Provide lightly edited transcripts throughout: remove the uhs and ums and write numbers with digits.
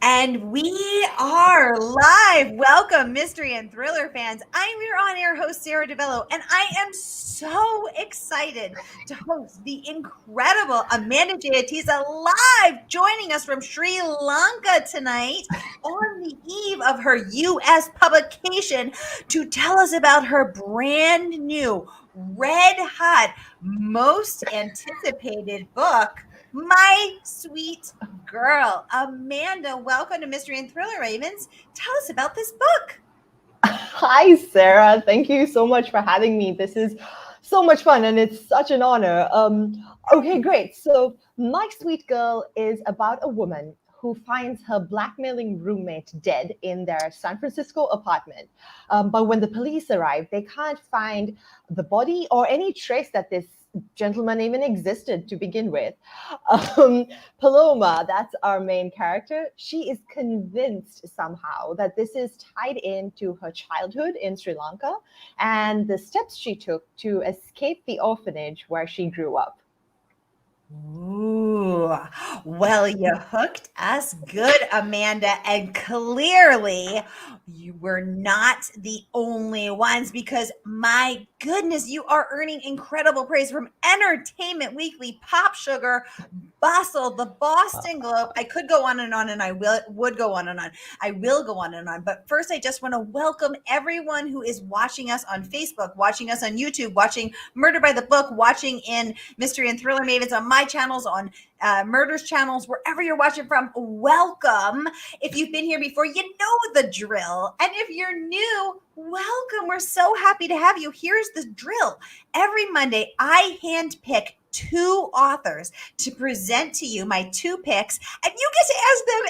And we are live. Welcome, mystery and thriller fans. I'm your on-air host, Sara DiVello, and I am so excited to host the incredible Amanda Jayatissa live, joining us from Sri Lanka tonight on the eve of her U.S. publication to tell us about her brand new, red hot, most anticipated book, My Sweet Girl. Amanda, welcome to Mystery and Thriller Ravens. Tell us about this book. Hi, Sarah. Thank you so much for having me. This is so much fun and it's such an honor. Okay, great. So, My Sweet Girl is about a woman who finds her blackmailing roommate dead in their San Francisco apartment. But when the police arrive, they can't find the body or any trace that this gentleman even existed to begin with. Um, Paloma, that's our main character, she is convinced somehow that this is tied into her childhood in Sri Lanka and the steps she took to escape the orphanage where she grew up. Ooh, well, you hooked us good, Amanda. And clearly, you were not the only ones because my goodness, you are earning incredible praise from Entertainment Weekly, PopSugar, Bustle, the Boston Globe. I could go on and on, and would go on and on. I will go on and on. But first, I just want to welcome everyone who is watching us on Facebook, watching us on YouTube, watching Murder by the Book, watching in Mystery and Thriller Mavens on my channels, on Murders channels, wherever you're watching from. Welcome. If you've been here before, you know the drill. And if you're new, welcome. We're so happy to have you. Here's the drill. Every Monday, I handpick two authors to present to you my two picks, and you get to ask them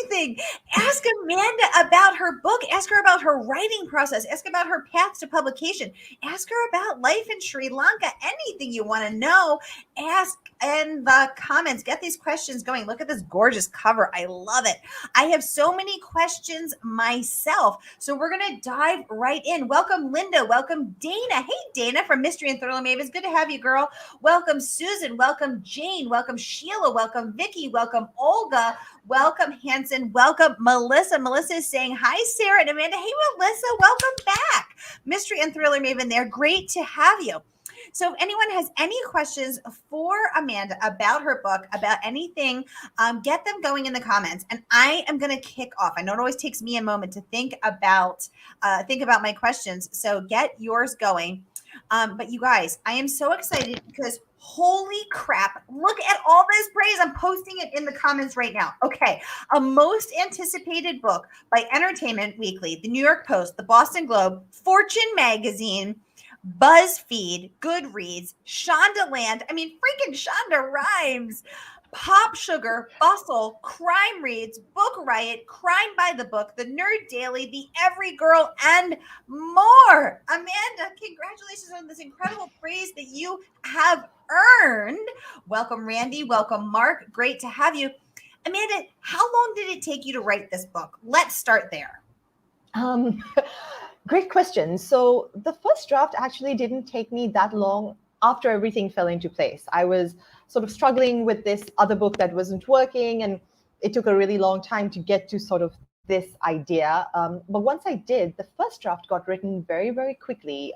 anything. Ask Amanda about her book, ask her about her writing process, ask about her path to publication, ask her about life in Sri Lanka, anything you want to know. Ask in the comments. Get these questions going. Look at this gorgeous cover. I love it. I have so many questions myself, so we're going to dive right in. Welcome, Linda. Welcome, Dana. Hey, Dana from Mystery and Thriller Mavens. Good to have you, girl. Welcome, Susan. Welcome, Jane. Welcome, Sheila. Welcome, Vicky. Welcome, Olga. Welcome, Hanson. Welcome, Melissa. Melissa is saying hi, Sarah and Amanda. Hey, Melissa. Welcome back. Mystery and Thriller Maven there. Great to have you. So if anyone has any questions for Amanda about her book, about anything, get them going in the comments. And I am going to kick off. I know it always takes me a moment to think about my questions. So get yours going. But you guys, I am so excited because holy crap, look at all this praise. I'm posting it in the comments right now. Okay. A most anticipated book by Entertainment Weekly, the New York Post, the Boston Globe, Fortune Magazine, Buzzfeed, Goodreads, Shondaland. I mean, freaking Shonda rhymes. PopSugar, Bustle, Crime Reads, BookRiot, Crime by the Book, The Nerd Daily, The Every Girl, and more. Amanda, congratulations on this incredible praise that you have earned. Welcome, Randy. Welcome, Mark. Great to have you. Amanda, how long did it take you to write this book? Let's start there. Great question. So the first draft actually didn't take me that long after everything fell into place. I was sort of struggling with this other book that wasn't working, and it took a really long time to get to sort of this idea. But once I did, the first draft got written very, very quickly,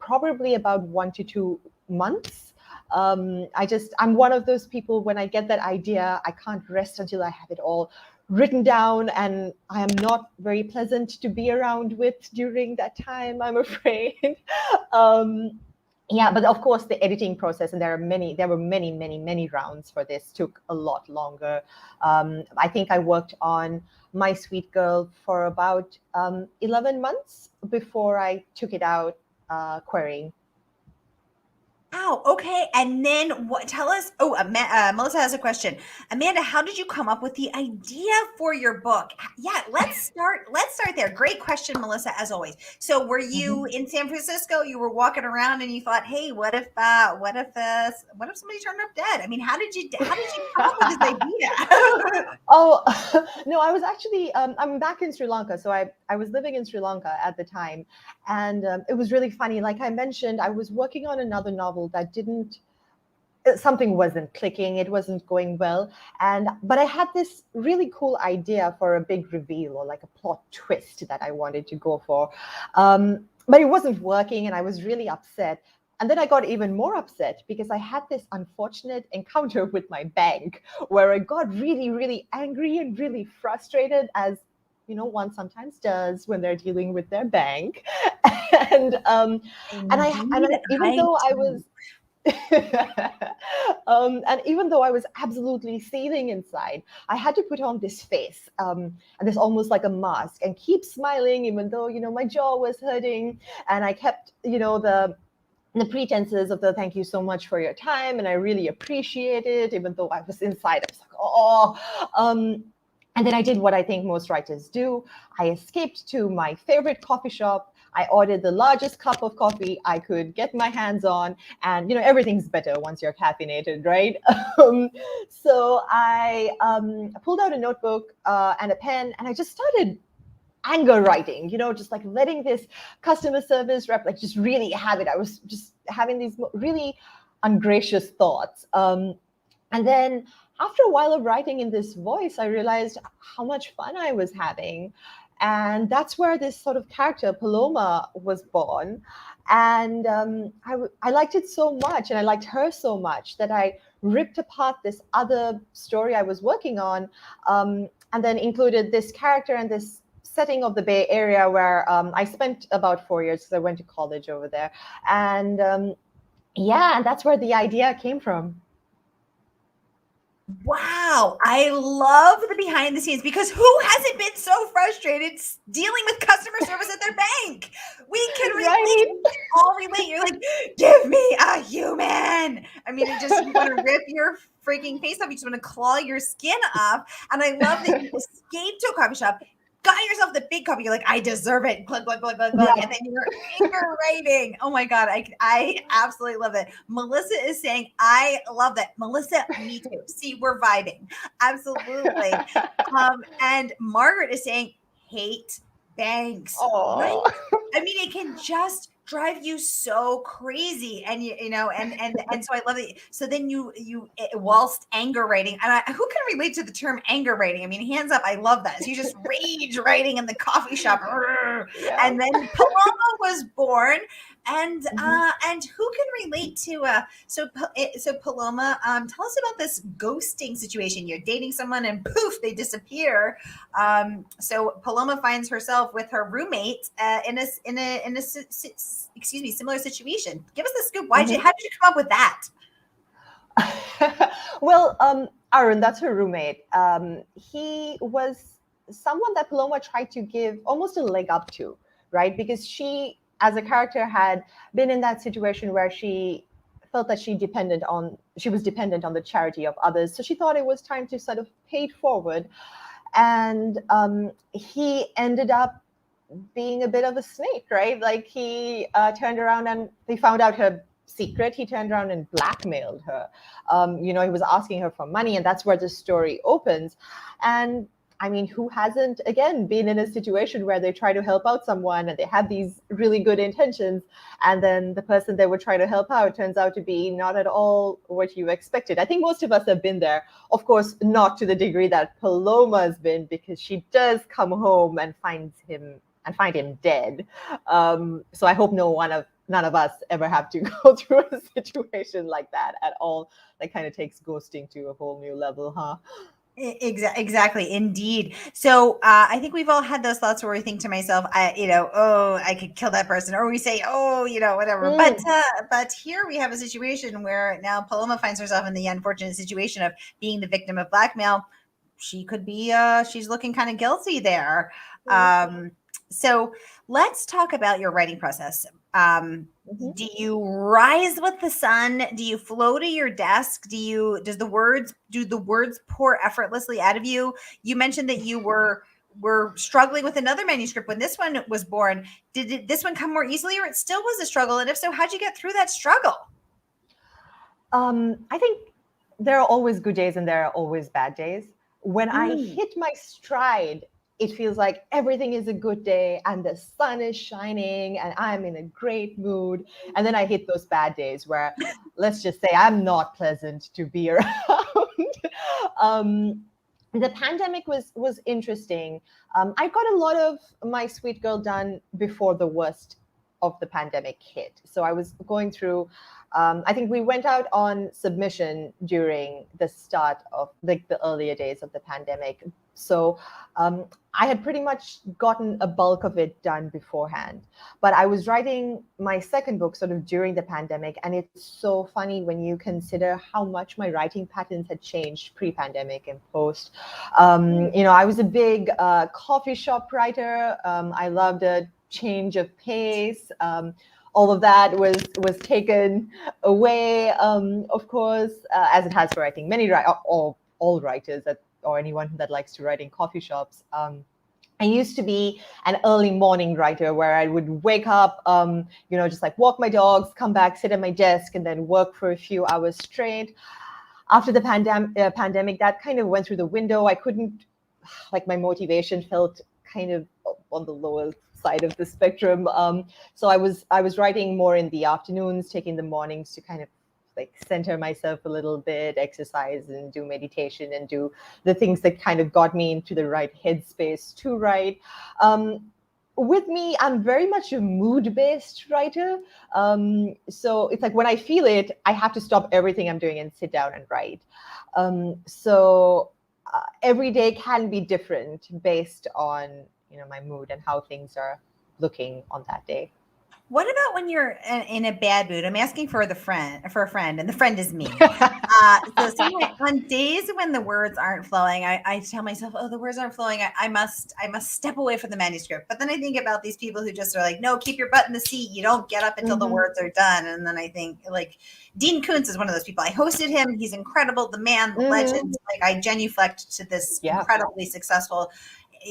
probably about 1 to 2 months. I'm one of those people, when I get that idea, I can't rest until I have it all written down, and I am not very pleasant to be around with during that time, I'm afraid. Yeah, but of course the editing process, and there were many rounds for this, took a lot longer. I think I worked on My Sweet Girl for about 11 months before I took it out querying. Wow. Okay. And then what? Tell us. Oh, Melissa has a question. Amanda, how did you come up with the idea for your book? Yeah, let's start. Let's start there. Great question, Melissa, as always. So, were you in San Francisco? You were walking around, and you thought, "Hey, what if somebody turned up dead?" I mean, how did you come up with this idea? Oh, no, I was actually, I'm back in Sri Lanka. So I was living in Sri Lanka at the time. And it was really funny. Like I mentioned, I was working on another novel that didn't something wasn't clicking, it wasn't going well. But I had this really cool idea for a big reveal or like a plot twist that I wanted to go for, but it wasn't working, and I was really upset. And then I got even more upset because I had this unfortunate encounter with my bank where I got really, really angry and really frustrated, as one sometimes does when they're dealing with their bank. and Indeed, even I though I do. was and even though I was absolutely seething inside, I had to put on this face, and this almost like a mask, and keep smiling, even though my jaw was hurting, and I kept the pretenses of the thank you so much for your time, and I really appreciate it, even though I was inside. I was like, oh. And then I did what I think most writers do. I escaped to my favorite coffee shop. I ordered the largest cup of coffee I could get my hands on, and everything's better once you're caffeinated, right? So I pulled out a notebook and a pen, and I just started anger writing, just like letting this customer service rep like just really have it. I was just having these really ungracious thoughts. And then after a while of writing in this voice, I realized how much fun I was having. And that's where this sort of character, Paloma, was born. And I liked it so much, and I liked her so much, that I ripped apart this other story I was working on, and then included this character and this setting of the Bay Area where I spent about 4 years because I went to college over there. And and that's where the idea came from. Wow, I love the behind the scenes, because who hasn't been so frustrated dealing with customer service at their bank? We can relate. Right. We can all relate. You're like, give me a human. I mean, you want to rip your freaking face off. You just want to claw your skin off. And I love that you escaped to a coffee shop, got yourself the big coffee. You're like, I deserve it. Glug, glug, glug, glug, glug. Yeah. And then you're anger writing. Oh my God. I absolutely love it. Melissa is saying, I love that. Melissa, me too. See, we're vibing. Absolutely. And Margaret is saying, hate banks. Right? Oh. I mean, it can just drive you so crazy, and and so I love it. So then whilst anger writing, and who can relate to the term anger writing? I mean, hands up. I love that. So you just rage writing in the coffee shop. Yeah. And then Paloma was born, and Mhm. and who can relate to so Paloma, tell us about this ghosting situation. You're dating someone and poof, they disappear. So Paloma finds herself with her roommate in a excuse me, similar situation. Give us the scoop. How did you come up with that? Well, Aaron, that's her roommate. He was someone that Paloma tried to give almost a leg up to, right? Because she, as a character, had been in that situation where she felt that she was dependent on the charity of others. So she thought it was time to sort of pay it forward. And he ended up being a bit of a snake, right? Like he turned around and they found out her secret. He turned around and blackmailed her. He was asking her for money, and that's where the story opens. And I mean, who hasn't, again, been in a situation where they try to help out someone and they have these really good intentions, and then the person they would try to help out turns out to be not at all what you expected? I think most of us have been there. Of course, not to the degree that Paloma's been, because she does come home and find him dead. So I hope none of us ever have to go through a situation like that at all. That kind of takes ghosting to a whole new level, huh? Exactly, indeed. So I think we've all had those thoughts where we think to myself, oh, I could kill that person, or we say, oh, whatever. But here we have a situation where now Paloma finds herself in the unfortunate situation of being the victim of blackmail. She could be, she's looking kind of guilty there. So let's talk about your writing process. Do you rise with the sun? Do you flow to your desk? Do the words pour effortlessly out of you? You mentioned that you were struggling with another manuscript when this one was born. Did this one come more easily, or it still was a struggle? And if so, how'd you get through that struggle? I think there are always good days and there are always bad days. When I hit my stride it feels like everything is a good day and the sun is shining and I'm in a great mood. And then I hit those bad days where, let's just say, I'm not pleasant to be around. um, the pandemic was interesting. I got a lot of my Sweet Girl done before the worst of the pandemic hit. So I was going through, I think we went out on submission during the start of like the earlier days of the pandemic. So I had pretty much gotten a bulk of it done beforehand. But I was writing my second book sort of during the pandemic. And it's so funny when you consider how much my writing patterns had changed pre-pandemic and post. I was a big coffee shop writer. I loved a change of pace. All of that was taken away, of course, as it has for, I think, many all writers or anyone that likes to write in coffee shops. I used to be an early morning writer where I would wake up, just like walk my dogs, come back, sit at my desk, and then work for a few hours straight. After the pandemic, that kind of went through the window. I couldn't, like, my motivation felt kind of on the lower side of the spectrum. So I was writing more in the afternoons, taking the mornings to kind of like center myself a little bit, exercise and do meditation and do the things that kind of got me into the right headspace to write. With me, I'm very much a mood-based writer. So it's like when I feel it, I have to stop everything I'm doing and sit down and write. So every day can be different based on my mood and how things are looking on that day. What about when you're in a bad mood? I'm asking for a friend, and the friend is me. So on days when the words aren't flowing, I tell myself, "Oh, the words aren't flowing. I must step away from the manuscript." But then I think about these people who just are like, "No, keep your butt in the seat. You don't get up until the words are done." And then I think, like, Dean Koontz is one of those people. I hosted him. He's incredible, the man, the legend. Like, I genuflect to this incredibly successful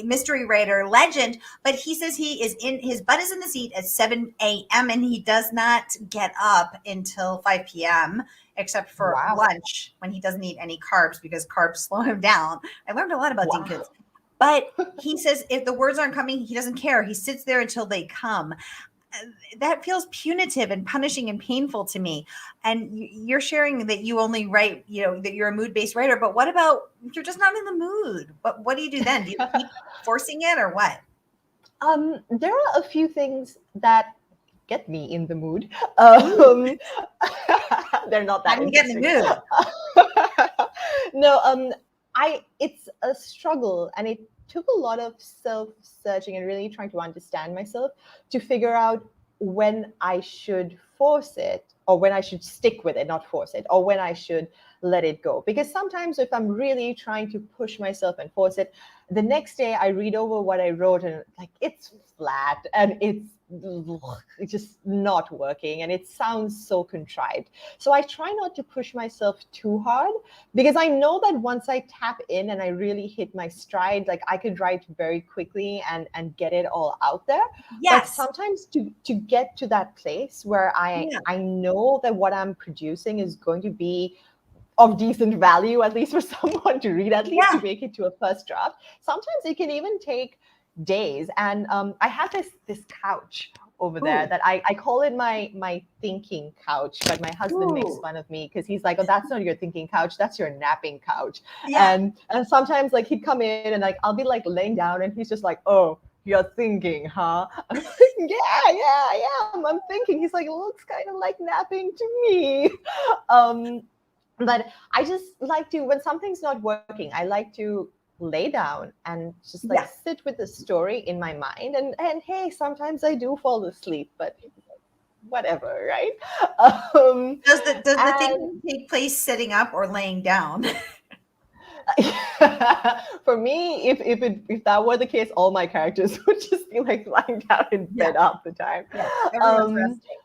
mystery writer legend, but he says his butt is in the seat at 7 a.m. and he does not get up until 5 p.m. except for lunch, when he doesn't eat any carbs because carbs slow him down. I learned a lot about Dean Koontz. But he says if the words aren't coming, he doesn't care. He sits there until they come. That feels punitive and punishing and painful to me. And you're sharing that you only write, that you're a mood-based writer, but what about if you're just not in the mood? What do you do then? Do you keep forcing it or what? There are a few things that get me in the mood. They're not that How do you get in the mood? No, it's a struggle, and it took a lot of self-searching and really trying to understand myself to figure out when I should force it or when I should stick with it, not force it, or when I should let it go. Because sometimes if I'm really trying to push myself and force it, the next day I read over what I wrote and like it's flat and it's just not working and it sounds so contrived. So I try not to push myself too hard because I know that once I tap in and I really hit my stride, like I could write very quickly and get it all out there. Yes. But sometimes to get to that place where I know that what I'm producing is going to be of decent value, at least for someone to read, at least to make it to a first draft. Sometimes it can even take days. And I have this couch over there that I call it my thinking couch, but my husband makes fun of me because he's like, "Oh, that's not your thinking couch, that's your napping couch." And sometimes like he'd come in and like I'll be like laying down and he's just like, "Oh, you're thinking, huh?" I'm like, yeah, I am. I'm thinking. He's like, "It looks kind of like napping to me." But I just like to, when something's not working, I like to lay down and just like sit with the story in my mind. And hey, sometimes I do fall asleep, but whatever, right? Does the thing take place sitting up or laying down? For me, if that were the case, all my characters would just be like lying down in bed half the time. Everyone's resting.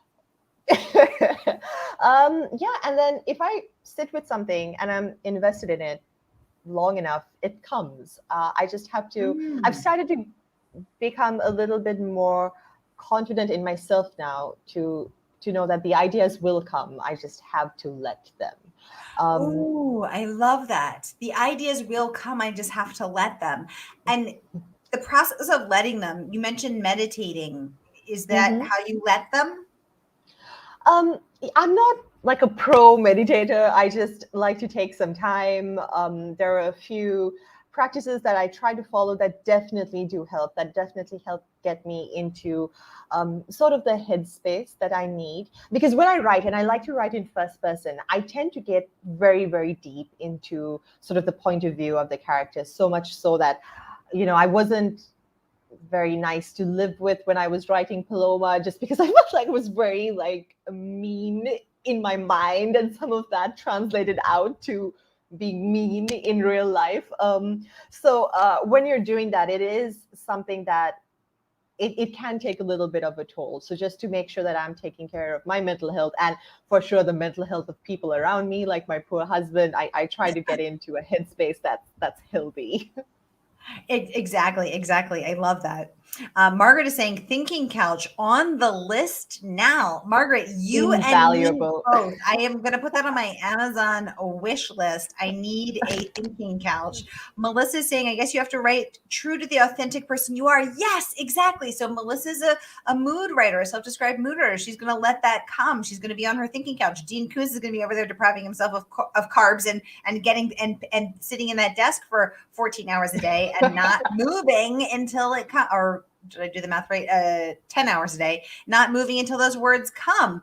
And then if I sit with something and I'm invested in it long enough, it comes. I just have to. I've started to become a little bit more confident in myself now to know that the ideas will come. I just have to let them. Oh, I love that. The ideas will come. I just have to let them. And the process of letting them, you mentioned meditating. Is that Mhm. how you let them? Um, I'm not like a pro meditator. I just like to take some time. There are a few practices that I try to follow that definitely do help, that definitely help get me into sort of the headspace that I need. Because when I write, and I like to write in first person, I tend to get very, very deep into sort of the point of view of the character, so much so that, I wasn't very nice to live with when I was writing Paloma, just because I felt like it was very like mean in my mind, and some of that translated out to being mean in real life. So when you're doing that, it is something that it can take a little bit of a toll. So just to make sure that I'm taking care of my mental health, and for sure the mental health of people around me, like my poor husband, I try to get into a headspace that's healthy. Exactly. I love that. Margaret is saying thinking couch on the list now. Margaret, you and me Invaluable. both. I am going to put that on my Amazon wish list. I need a thinking couch. Melissa is saying, I guess you have to write true to the authentic person you are. Yes, exactly. So Melissa's a mood writer, a self-described mood writer. She's going to let that come. She's going to be on her thinking couch. Dean Koontz is going to be over there depriving himself of carbs and getting and sitting in that desk for 14 hours a day and not moving until it comes, or did I do the math right? 10 hours a day, not moving until those words come.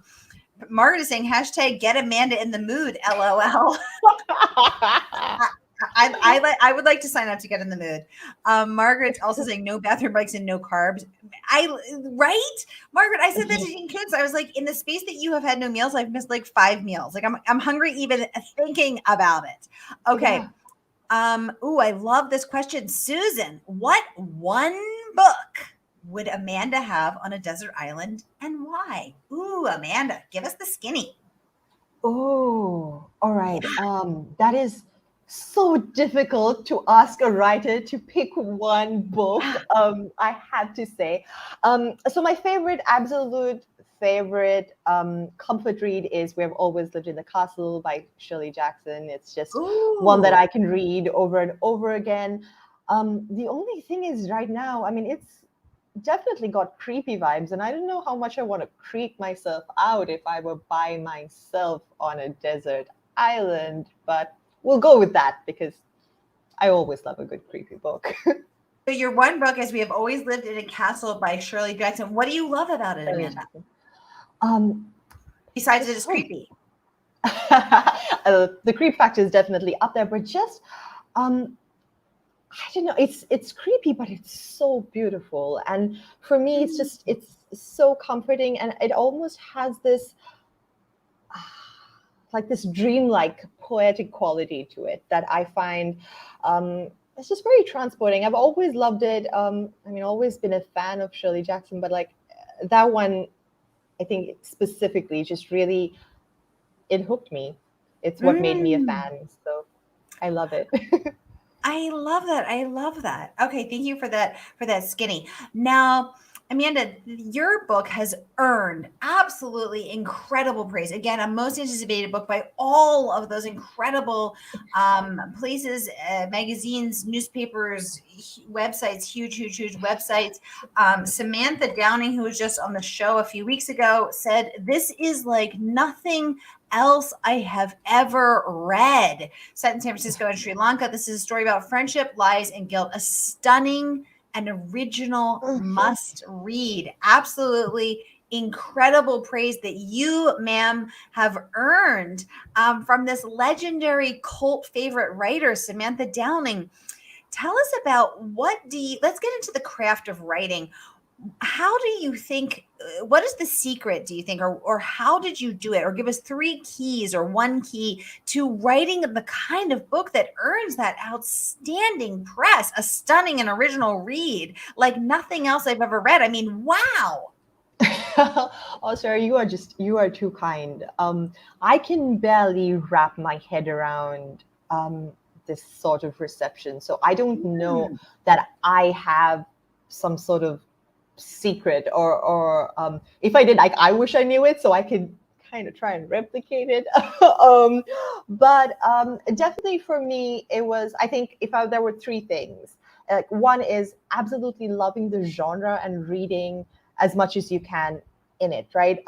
Margaret is saying hashtag get Amanda in the mood, LOL. I would like to sign up to get in the mood. Margaret's also saying no bathroom breaks and no carbs. Right, Margaret. I said that to Dean Koontz. I was like, in the space that you have had no meals, I've missed like 5 meals. Like I'm hungry even thinking about it. Okay. Yeah. I love this question. Susan, what one book would Amanda have on a desert island and why? Ooh, Amanda, give us the skinny. Oh, all right. Yeah. That is so difficult to ask a writer to pick one book. I had to say. So my favorite, absolute favorite comfort read is "We've Always Lived in the Castle" by Shirley Jackson. It's just one that Ooh. I can read over and over again. The only thing is, right now, I mean, it's definitely got creepy vibes, and I don't know how much I want to creep myself out if I were by myself on a desert island, but we'll go with that because I always love a good creepy book. So your one book is "We Have Always Lived in a Castle" by Shirley Jackson. What do you love about it, Shirley Amanda? Jackson. Um, Besides it it's is so creepy. the creep factor is definitely up there, but just I don't know, it's creepy, but it's so beautiful. And for me, it's so comforting, and it almost has this like this dreamlike poetic quality to it that I find it's just very transporting. I've always loved it. I mean, always been a fan of Shirley Jackson, but like that one, I think specifically just really it hooked me. It's what made me a Mm. fan. So I love it. I love that. I love that. Okay, thank you for that skinny. Now, Amanda, your book has earned absolutely incredible praise. Again, a most anticipated book by all of those incredible places, magazines, newspapers, websites, huge websites. Samantha Downing, who was just on the show a few weeks ago, said this is like nothing else I have ever read. Set in San Francisco and Sri Lanka, this is a story about friendship, lies, and guilt. A stunning and original must read. Absolutely incredible praise that you, ma'am, have earned from this legendary cult favorite writer, Samantha Downing. Tell us about let's get into the craft of writing. How do you think, what is the secret, do you think, or how did you do it? Or give us 3 keys or 1 key to writing the kind of book that earns that outstanding press, a stunning and original read like nothing else I've ever read. I mean, wow. Oh, Sarah, you are too kind. I can barely wrap my head around this sort of reception. So I don't know Mm. that I have some sort of secret, or if I did, like, I wish I knew it so I could kind of try and replicate it. But definitely for me, it was, I think, there were 3 things. one is absolutely loving the genre and reading as much as you can in it, right?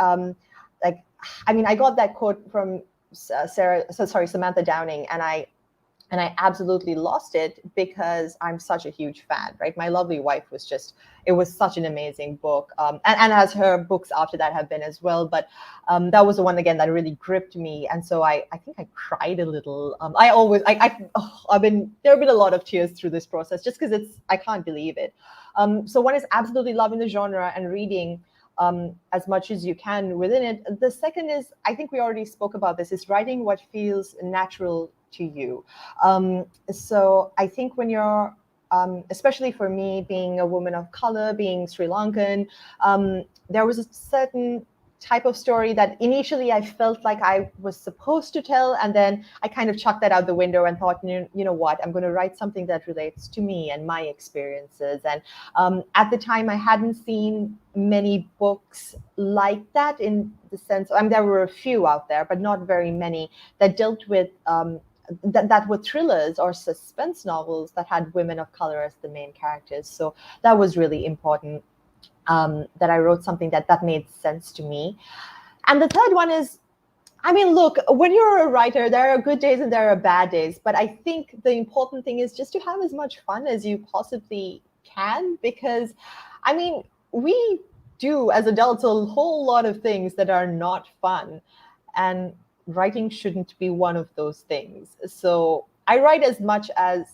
Like, I mean, I got that quote from Samantha Downing, and I absolutely lost it because I'm such a huge fan, right? My lovely wife was just, it was such an amazing book. And as her books after that have been as well. But that was the one, again, that really gripped me. And so I think I cried a little. I've been, there have been a lot of tears through this process just because I can't believe it. So one is absolutely loving the genre and reading as much as you can within it. The second is, I think we already spoke about this, is writing what feels natural to you. So I think when you're, especially for me, being a woman of color, being Sri Lankan, there was a certain type of story that initially I felt like I was supposed to tell, and then I kind of chucked that out the window and thought, you know what, I'm going to write something that relates to me and my experiences. And at the time, I hadn't seen many books like that, in the sense, I mean, there were a few out there, but not very many that dealt with that were thrillers or suspense novels that had women of color as the main characters. So that was really important, that I wrote something that made sense to me. And the third one is, I mean, look, when you're a writer, there are good days and there are bad days. But I think the important thing is just to have as much fun as you possibly can, because, I mean, we do as adults a whole lot of things that are not fun. And writing shouldn't be one of those things. So I write as much as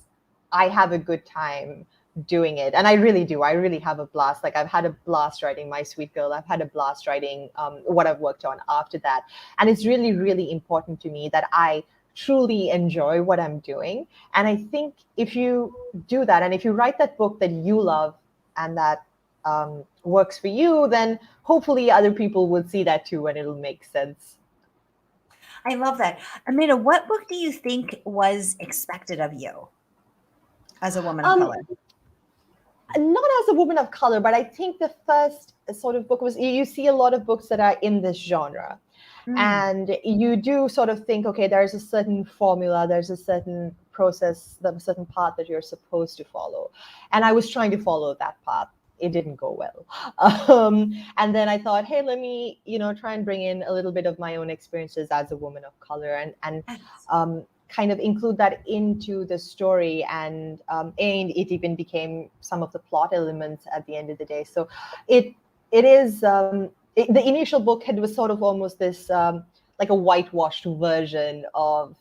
I have a good time doing it. And I really do. I really have a blast. Like, I've had a blast writing My Sweet Girl. I've had a blast writing what I've worked on after that. And it's really, really important to me that I truly enjoy what I'm doing. And I think if you do that, and if you write that book that you love and that works for you, then hopefully other people will see that too, and it'll make sense. I love that. Amanda, what book do you think was expected of you as a woman of color? Not as a woman of color, but I think the first sort of book was, you see a lot of books that are in this genre. And you do sort of think, okay, there's a certain formula, there's a certain process, a certain path that you're supposed to follow. And I was trying to follow that path. It didn't go well. And then I thought, hey, let me, try and bring in a little bit of my own experiences as a woman of color, and kind of include that into the story. And it even became some of the plot elements at the end of the day. So it is, the initial book was sort of almost this like a whitewashed version of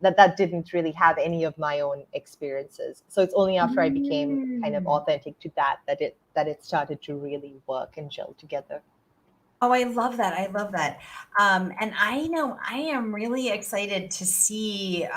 that didn't really have any of my own experiences. So it's only after I became kind of authentic to that it started to really work and gel together. Oh, I love that. I love that. And I know I am really excited to see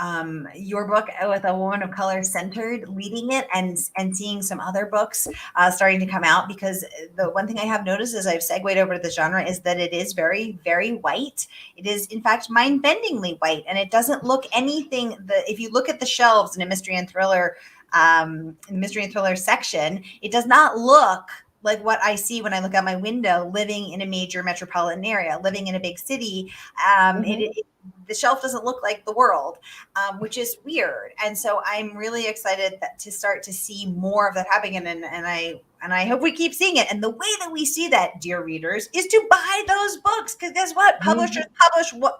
your book with a woman of color centered leading it, and seeing some other books starting to come out, because the one thing I have noticed as I've segued over to the genre is that it is very, very white. It is, in fact, mind-bendingly white, and it doesn't look anything if you look at the shelves in a mystery and thriller, in the mystery and thriller section, it does not look like what I see when I look out my window, living in a major metropolitan area, living in a big city. The shelf doesn't look like the world, which is weird. And so I'm really excited to start to see more of that happening. And I hope we keep seeing it. And the way that we see that, dear readers, is to buy those books. Because guess what? Publishers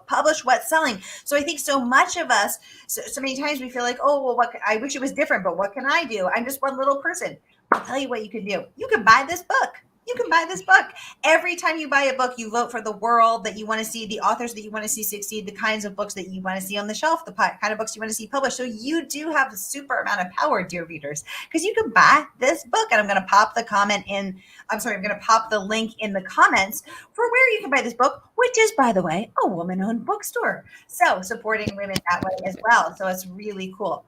publish what's selling. So I think so much of us, so many times we feel like, oh, well, I wish it was different, but what can I do? I'm just one little person. I'll tell you what you can do. You can buy this book. You can buy this book. Every time you buy a book, you vote for the world that you want to see, the authors that you want to see succeed, the kinds of books that you want to see on the shelf, the kind of books you want to see published. So you do have a super amount of power, dear readers, because you can buy this book. And I'm going to pop I'm going to pop the link in the comments for where you can buy this book, which is, by the way, a woman-owned bookstore. So supporting women that way as well. So it's really cool.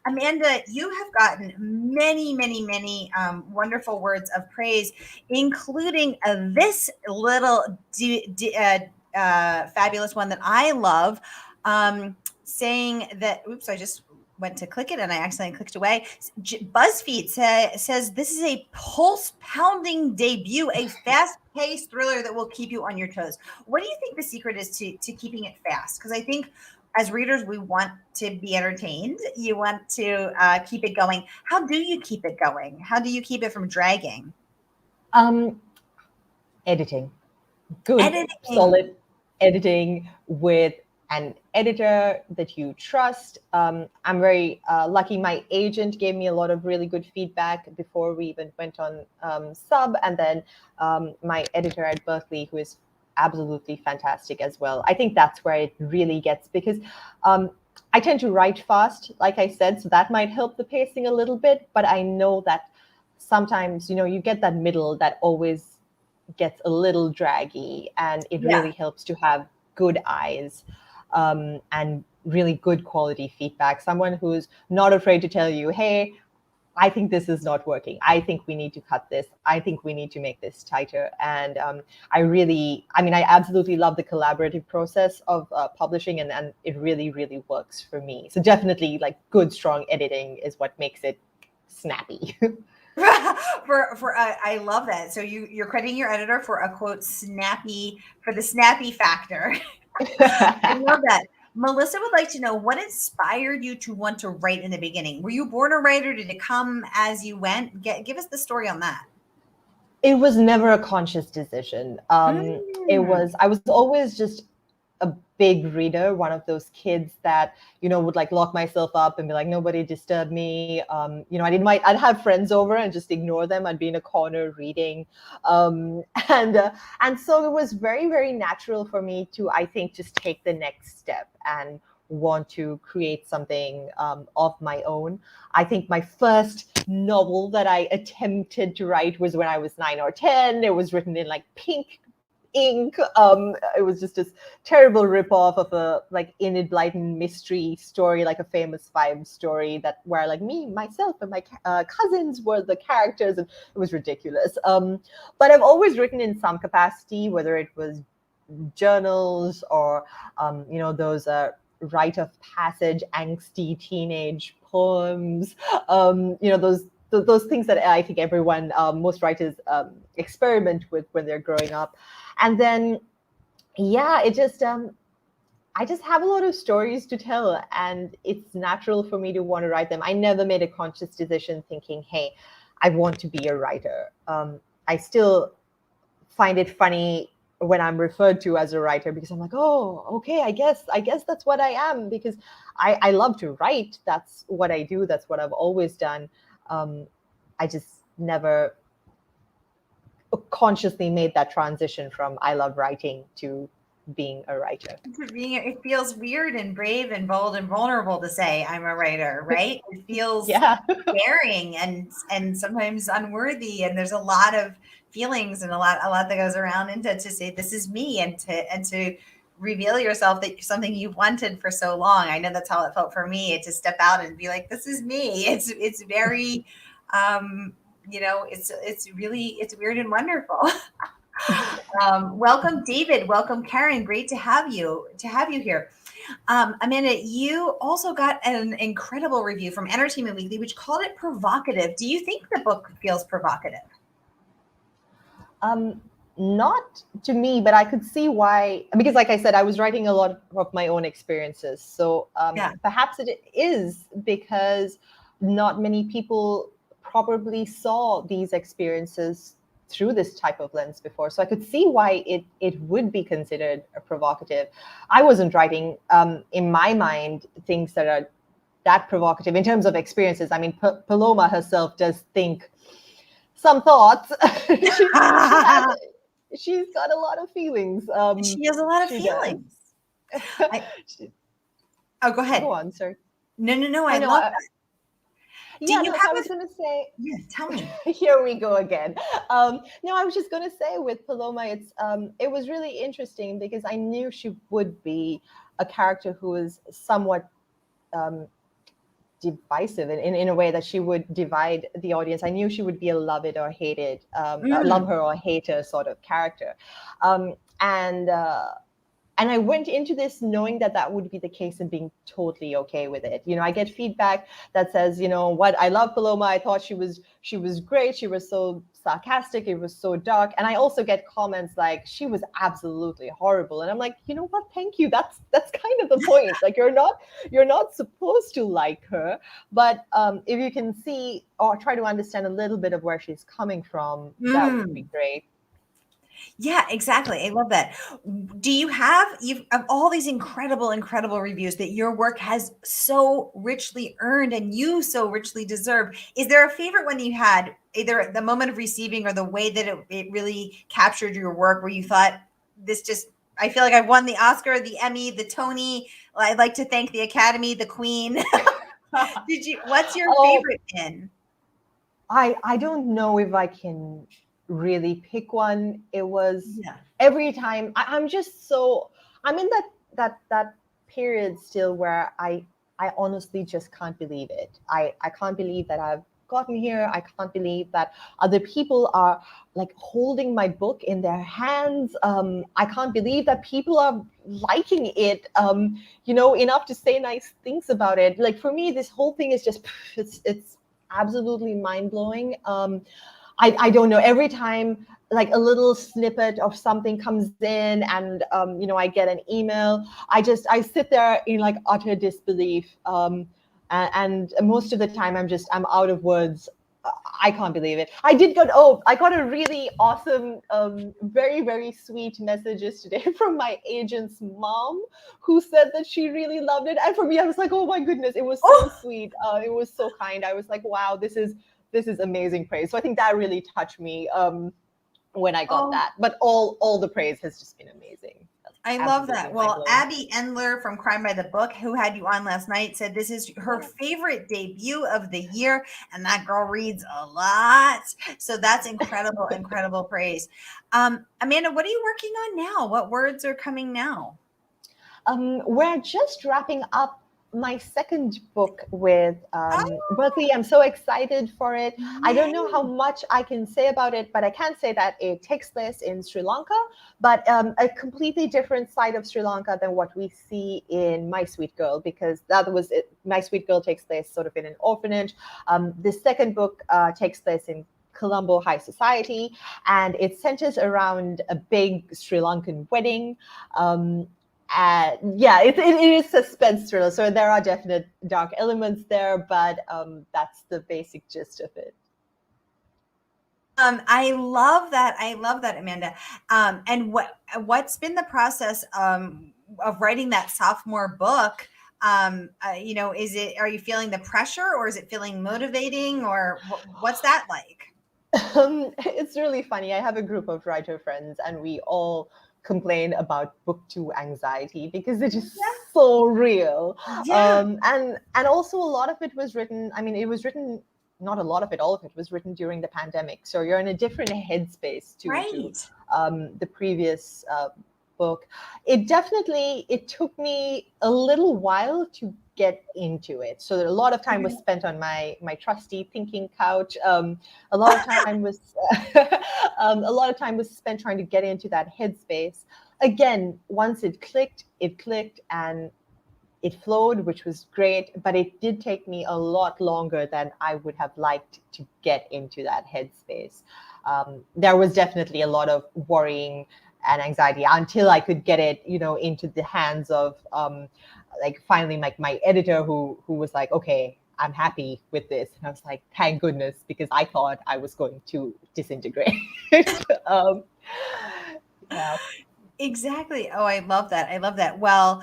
Amanda, you have gotten many, many, many wonderful words of praise, including this little fabulous one that I love, saying that, oops, I just went to click it and I accidentally clicked away. Buzzfeed says this is a pulse-pounding debut, a fast-paced thriller that will keep you on your toes. What do you think the secret is to keeping it fast? Because I think as readers, we want to be entertained. You want to keep it going. How do you keep it going? How do you keep it from dragging? Um, Editing. Good, Editing. solid editing with an editor that you trust. I'm very lucky. My agent gave me a lot of really good feedback before we even went on sub. And then my editor at Berkeley, who is absolutely fantastic as well. I think that's where it really gets, because I tend to write fast, like I said, so that might help the pacing a little bit. But I know that sometimes, you get that middle that always gets a little draggy, and it Yeah. really helps to have good eyes and really good quality feedback. Someone who's not afraid to tell you, hey, I think this is not working. I think we need to cut this. I think we need to make this tighter. And I absolutely love the collaborative process of publishing, and it really, really works for me. So definitely, like, good, strong editing is what makes it snappy. I love that. So you're crediting your editor for a quote snappy, for the snappy factor. I love that. Melissa would like to know what inspired you to want to write in the beginning. Were you born a writer? Did it come as you went? Give us the story on that. It was never a conscious decision. I was always just a big reader, one of those kids that, would like lock myself up and be like, nobody disturb me. I'd have friends over and just ignore them. I'd be in a corner reading. And so it was very, very natural for me to, I think, just take the next step and want to create something of my own. I think my first novel that I attempted to write was when I was 9 or 10. It was written in like pink ink. It was just this terrible ripoff of a like Enid Blyton mystery story, like a Famous Five story where like me, myself, and my cousins were the characters, and it was ridiculous. But I've always written in some capacity, whether it was journals or those rite of passage, angsty teenage poems. Those things that I think everyone, most writers, experiment with when they're growing up. And then, it just, I just have a lot of stories to tell, and it's natural for me to want to write them. I never made a conscious decision thinking, hey, I want to be a writer. I still find it funny when I'm referred to as a writer, because I'm like, oh, okay, I guess that's what I am, because I love to write. That's what I do. That's what I've always done. I just never consciously made that transition from I love writing to being a writer. It feels weird and brave and bold and vulnerable to say I'm a writer, right? It feels daring and sometimes unworthy, and there's a lot of feelings and a lot that goes around into to say this is me, and to reveal yourself that you're something you wanted for so long. I know that's how it felt for me, to step out and be like, this is me. It's very it's weird and wonderful. Welcome, David. Welcome, Karen. Great to have you here. Amanda, you also got an incredible review from Entertainment Weekly, which called it provocative. Do you think the book feels provocative? Not to me, but I could see why, because like I said, I was writing a lot of my own experiences. So perhaps it is because not many people probably saw these experiences through this type of lens before. So I could see why it would be considered a provocative. I wasn't writing, in my mind, things that are that provocative in terms of experiences. I mean, Paloma herself does think some thoughts. She's got a lot of feelings. She has a lot of feelings. Go ahead. Go on, sir. No. I love that. I was going to say. Yeah, tell me. Here we go again. No, I was just going to say with Paloma, it was really interesting because I knew she would be a character who was somewhat divisive in a way that she would divide the audience. I knew she would be a love it or hate it, love her or hate her sort of character. And I went into this knowing that would be the case and being totally okay with it. I get feedback that says, what, I love Paloma. I thought she was great. She was so sarcastic, it was so dark. And I also get comments like she was absolutely horrible. And I'm like, you know what? Thank you. That's kind of the point. Like you're not supposed to like her. But if you can see or try to understand a little bit of where she's coming from, that would be great. Yeah, exactly. I love that. Do you have you've of all these incredible reviews that your work has so richly earned and you so richly deserve? Is there a favorite one you had, either at the moment of receiving or the way that it really captured your work, where you thought this just I feel like I've won the Oscar, the Emmy, the Tony. I'd like to thank the Academy, the Queen. What's your favorite in? I don't know if I can really pick one. It was Yeah. every time I'm just so I'm in that period still where I honestly just can't believe it. I can't believe that I've gotten here. I can't believe that other people are like holding my book in their hands. I can't believe that people are liking it. Enough to say nice things about it. Like for me, this whole thing is just it's absolutely mind-blowing. I don't know, every time like a little snippet of something comes in and I get an email, I sit there in like utter disbelief, and most of the time I'm out of words. I can't believe it. I got a really awesome, very, very sweet message yesterday from my agent's mom, who said that she really loved it. And for me, I was like, oh my goodness, it was so sweet. It was so kind. I was like, wow, this is amazing praise. So I think that really touched me when I got that. But all the praise has just been amazing. I love that. Well, Abby Endler from Crime by the Book, who had you on last night, said this is her favorite debut of the year, and that girl reads a lot. So that's incredible praise. Amanda, what are you working on now? What words are coming now? We're just wrapping up my second book with Berkeley. I'm so excited for it. I don't know how much I can say about it, but I can say that it takes place in Sri Lanka, but a completely different side of Sri Lanka than what we see in My Sweet Girl, because that was it. My Sweet Girl takes place sort of in an orphanage. The second book takes place in Colombo high society, and it centers around a big Sri Lankan wedding. It is suspense thriller, so there are definite dark elements there, but that's the basic gist of it. I love that, Amanda. And what's been the process of writing that sophomore book? Are you feeling the pressure, or is it feeling motivating, or what's that like? It's really funny. I have a group of writer friends, and we all complain about book 2 anxiety because it is so real. And also a lot of it was written, it was written, not a lot of it, all of it was written during the pandemic. So you're in a different headspace to the previous book. It took me a little while to get into it. So a lot of time was spent on my trusty thinking couch. A lot of time was spent trying to get into that headspace. Again, once it clicked and it flowed, which was great, but it did take me a lot longer than I would have liked to get into that headspace. There was definitely a lot of worrying and anxiety until I could get it, into the hands of finally my editor who was like, okay, I'm happy with this. And I was like, thank goodness, because I thought I was going to disintegrate. Yeah. Exactly. Oh, I love that. Well,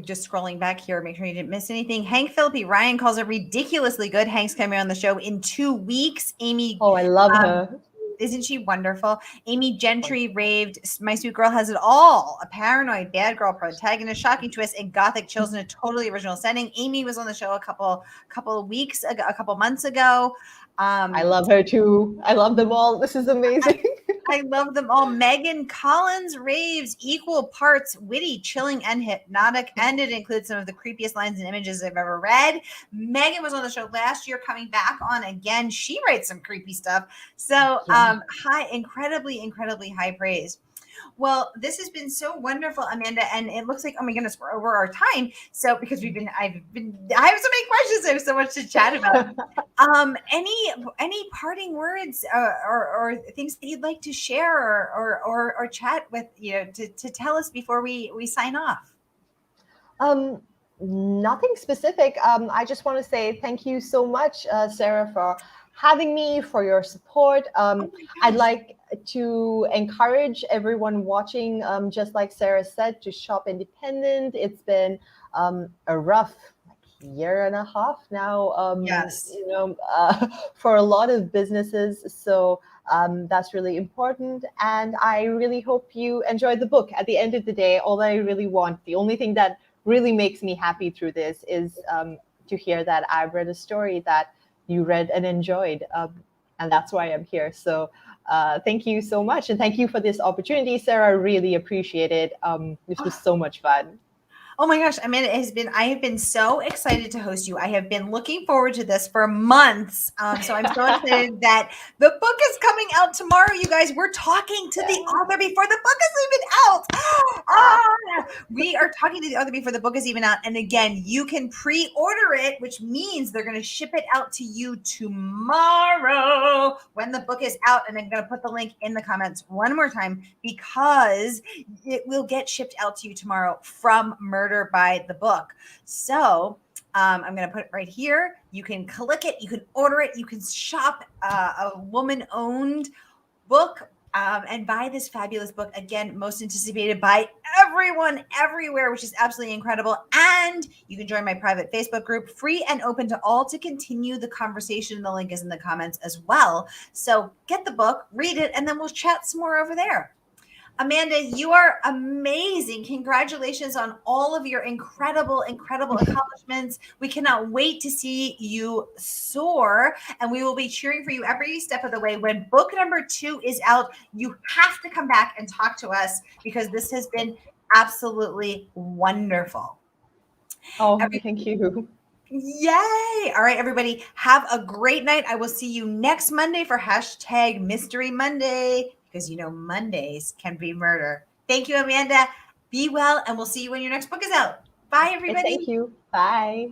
just scrolling back here, make sure you didn't miss anything. Hank Philippi Ryan calls it ridiculously good. Hank's coming on the show in 2 weeks. Amy. Oh, I love her. Isn't she wonderful? Amy Gentry raved, My Sweet Girl has it all. A paranoid bad girl protagonist, shocking twist, and gothic chills in a totally original setting. Amy was on the show a couple months ago. I love her too. I love them all. This is amazing. I love them all. Megan Collins raves, equal parts witty, chilling, and hypnotic, and it includes some of the creepiest lines and images I've ever read. Megan was on the show last year, coming back on again. She writes some creepy stuff. So incredibly high praise. Well, this has been so wonderful, Amanda, and it looks like, oh my goodness, we're over our time. So because I have so many questions, I have so much to chat about. Any parting words or things that you'd like to share or chat with to tell us before we sign off? Um, Nothing specific. I just want to say thank you so much, Sarah, for having me, for your support. Oh my I'd gosh. like to encourage everyone watching, just like Sarah said, to shop independent. It's been a rough year and a half now, Yes. for a lot of businesses. So that's really important. And I really hope you enjoyed the book. At the end of the day, all I really want, the only thing that really makes me happy through this is to hear that I've read a story that you read and enjoyed. And that's why I'm here. So thank you so much. And thank you for this opportunity, Sarah. I really appreciate it. This was so much fun. Oh my gosh, Amanda, I have been so excited to host you. I have been looking forward to this for months. So I'm so excited that the book is coming out tomorrow, you guys. We're talking to the author before the book is even out. We are talking to the author before the book is even out. And again, you can pre-order it, which means they're going to ship it out to you tomorrow when the book is out. And I'm going to put the link in the comments one more time because it will get shipped out to you tomorrow from Murder by the Book. So I'm going to put it right here. You can click it, you can order it, you can shop a woman-owned book and buy this fabulous book. Again, most anticipated by everyone everywhere, which is absolutely incredible. And you can join my private Facebook group, free and open to all, to continue the conversation. The link is in the comments as well. So get the book, read it, and then we'll chat some more over there. Amanda, you are amazing. Congratulations on all of your incredible accomplishments. We cannot wait to see you soar, and we will be cheering for you every step of the way. When book number 2 is out, you have to come back and talk to us because this has been absolutely wonderful. Oh, thank you. Yay! All right, everybody, have a great night. I will see you next Monday for hashtag Mystery Monday because Mondays can be murder. Thank you, Amanda. Be well, and we'll see you when your next book is out. Bye, everybody. Thank you. Bye.